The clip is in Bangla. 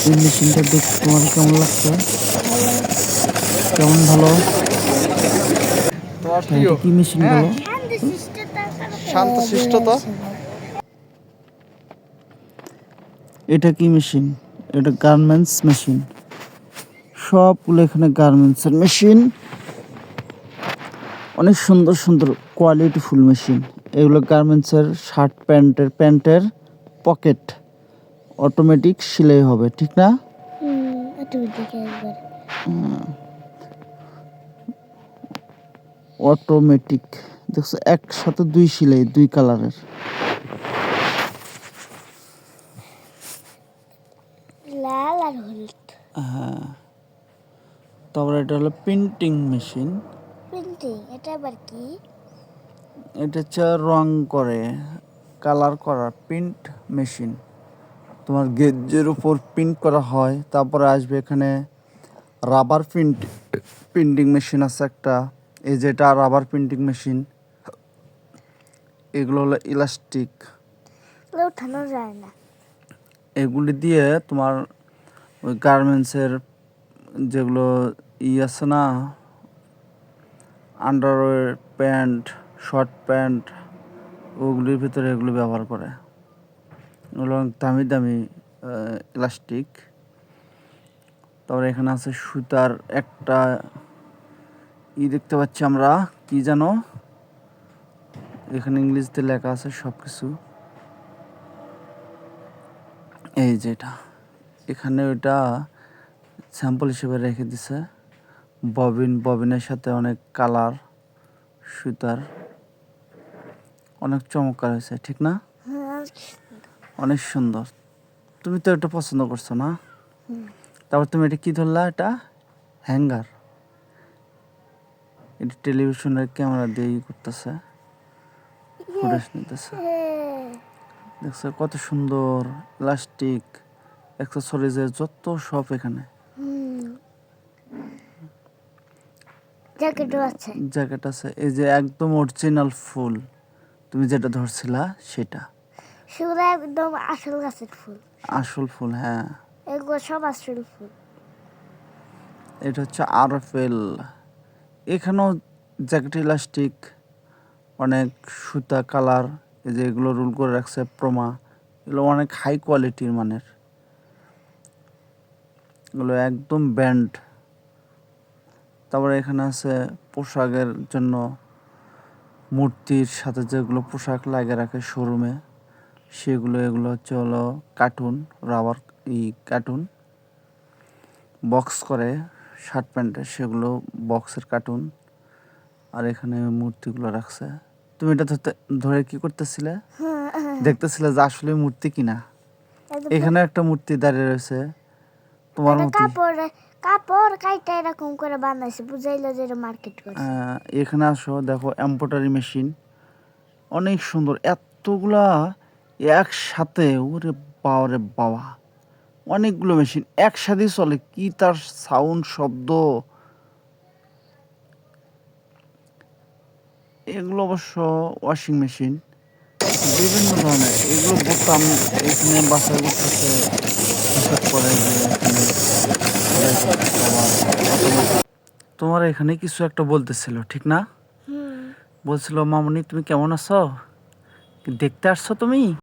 এই মেশিনটা দেখতে তোমার কেমন লাগছে? ভালো। কেমন ভালো? তোমার তা প্রিয়? এটা কি মেশিন হ্যাঁ, বলো? শান্তশিষ্ট তো। এটা কি মেশিন? এটা গার্মেন্টস মেশিন। সবগুলো এখানে গার্মেন্টসের মেশিন। অনেক সুন্দর সুন্দর কোয়ালিটিফুল মেশিন। এগুলো গার্মেন্টসের শার্ট প্যান্টের পকেট অটোমেটিক সেলাই হবে, ঠিক না? অটোমেটিক একবার। অটোমেটিক দেখছো, একসাথে দুই সেলাই, দুই কালারের। লাল আর হলুদ। হ্যাঁ, তারপরে এটা হলো প্রিন্টিং মেশিন। প্রিন্টিং, এটা আবার কি? এটা হচ্ছে রং করে, কালার করার প্রিন্ট মেশিন। তোমার গেজের উপর প্রিন্ট করা হয়। তারপরে আসবে এখানে রাবার প্রিন্টিং মেশিন আছে একটা। এই যেটা রাবার প্রিন্টিং মেশিন। এগুলো হলো ইলাস্টিক। উঠানো যায় না। এগুলি দিয়ে তোমার ওই গার্মেন্টসের যেগুলো আছে না, আন্ডারওয়্যার প্যান্ট, শর্ট প্যান্ট, ওগুলির ভিতরে এগুলো ব্যবহার করে। এগুলো অনেক দামি দামি ইলাস্টিক। তারপরে এখানে আছে সুতার একটা দেখতে পাচ্ছি আমরা, কি জানো, এখানে ইংলিশতে লেখা আছে সব কিছু। এই যেটা এখানে ওইটা স্যাম্পল হিসেবে রেখে দিছে। ববিনের সাথে অনেক কালার সুতার, অনেক চমৎকার হয়েছে, ঠিক না? অনেক সুন্দর। তুমি তো এটা পছন্দ করছো না? তারপর তুমি এটা কি ধরলা? এটা হ্যাঙ্গার। এটা টেলিভিশনের ক্যামেরা দিয়ে করতেছে, ফুটেজ নিতেছে। দেখছো কত সুন্দর প্লাস্টিক অ্যাক্সেসরিজের যত সব এখানে। জ্যাকেট আছে। এই যে একদম অরিজিনাল ফুল, তুমি যেটা ধরছিলা সেটা। সেগুলো একদম আসল গাছের ফুল। আসল ফুল, হ্যাঁ। এগুলো সব আসল ফুল। এটা হচ্ছে আরএফএল। এখানেও জ্যাকেট ইলাস্টিক, অনেক সুতা কালার। এই যে এগুলো রুল করে রাখছে প্রমা। এগুলো অনেক হাই কোয়ালিটির মানের। এগুলো একদম ব্র্যান্ড। তারপরে এখানে আছে পোশাকের জন্য মূর্তির সাথে যেগুলো পোশাক লাগিয়ে রাখে শোরুমে, সেগুলো। এগুলো হচ্ছে হলো কার্টুন, রাবার কার্টুন বক্স করে শার্ট প্যান্টের, সেগুলো বক্সের কার্টুন। আর এখানে মূর্তিগুলো রাখছে। তুমি এটা ধরে কি করতেছিলে? দেখতেছিলে যে আসলে মূর্তি কিনা। এখানে একটা মূর্তি দাঁড়িয়ে রয়েছে তোমার মতো। কাপড় কাইটা এরকম করে বানাইছে, বুঝাইলো যে এটা মার্কেট করছে। এখানে আসো, দেখো এমব্রয়ডারি মেশিন অনেক সুন্দর। এতগুলা একসাথে, ওরে বাবা রে বাবা, অনেকগুলো মেশিন একসাথে চলে, কি তার সাউন্ড শব্দ। এগুলো অবশ্য ওয়াশিং মেশিন বিভিন্ন ধরনের। এগুলো বোতাম এখানে বাছাই করতেছে, হিসাব করে যে এখানে তোমার এখানে কিছু একটা বলতেছিল, ঠিক না? বলছিল, মামুনি তুমি কেমন আছো, দেখতে আসছো তুমি?